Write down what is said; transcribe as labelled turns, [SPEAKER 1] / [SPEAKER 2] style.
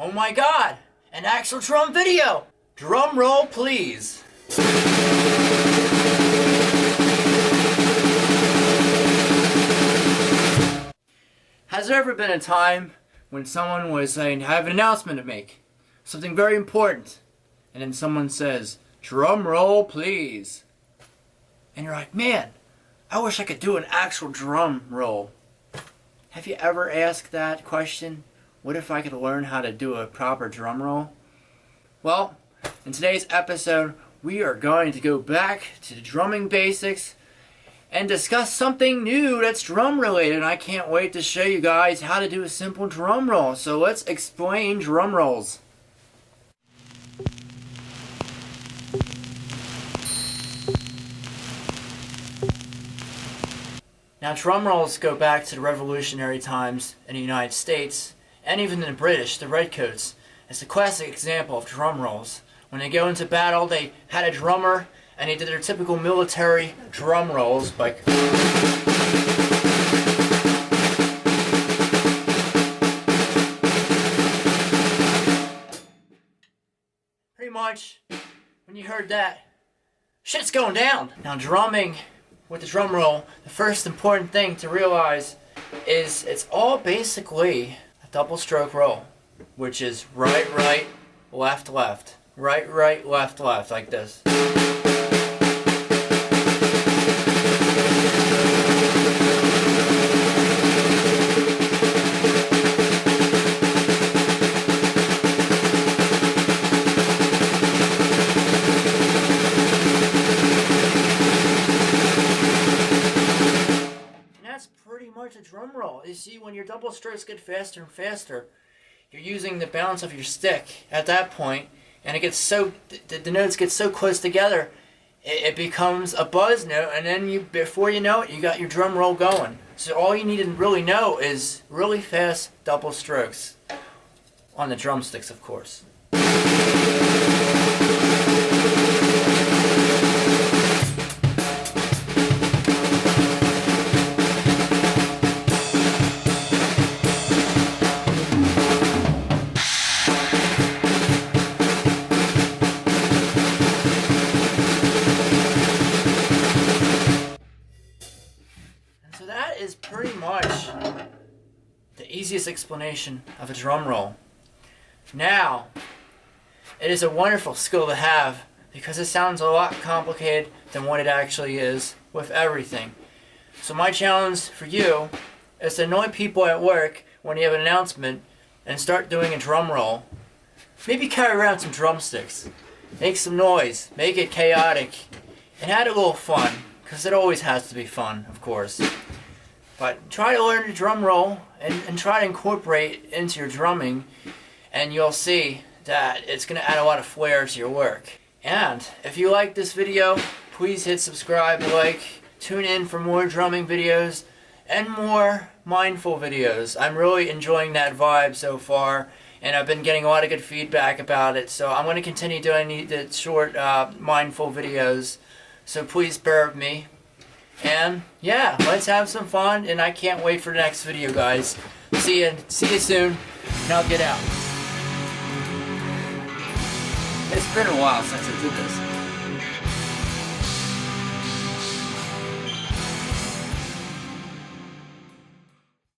[SPEAKER 1] Oh my god! An actual drum video! Drum roll, please. Has there ever been a time when someone was saying, I have an announcement to make, something very important, and then someone says, drum roll, please. And you're like, man, I wish I could do an actual drum roll. Have you ever asked that question? What if I could learn how to do a proper drum roll? Well, in today's episode, we are going to go back to the drumming basics and discuss something new that's drum related. I can't wait to show you guys how to do a simple drum roll. So let's explain drum rolls. Now, drum rolls go back to the revolutionary times in the United States, and even in the British, the Redcoats. It's a classic example of drum rolls. When they go into battle, they had a drummer, and they did their typical military drum rolls, like pretty much, when you heard that, shit's going down. Now, drumming with the drum roll, the first important thing to realize is it's all basically a double stroke roll, which is right, right, left, left, right, right, left, left, like this. A drum roll. You see, when your double strokes get faster and faster, you're using the balance of your stick at that point, and it gets so the notes get so close together, it becomes a buzz note, and then before you know it, you got your drum roll going. So all you need to really know is really fast double strokes on the drumsticks, of course. So that is pretty much the easiest explanation of a drum roll. Now, it is a wonderful skill to have because it sounds a lot complicated than what it actually is with everything. So my challenge for you is to annoy people at work when you have an announcement and start doing a drum roll. Maybe carry around some drumsticks. Make some noise. Make it chaotic. And add a little fun, because it always has to be fun, of course. But try to learn the drum roll and try to incorporate it into your drumming, and you'll see that it's going to add a lot of flair to your work. And if you like this video, please hit subscribe, like, tune in for more drumming videos and more mindful videos. I'm really enjoying that vibe so far, and I've been getting a lot of good feedback about it, so I'm going to continue doing the short mindful videos, so please bear with me. And yeah, let's have some fun, and I can't wait for the next video, guys. See you soon. Now get out. It's been a while since I did this.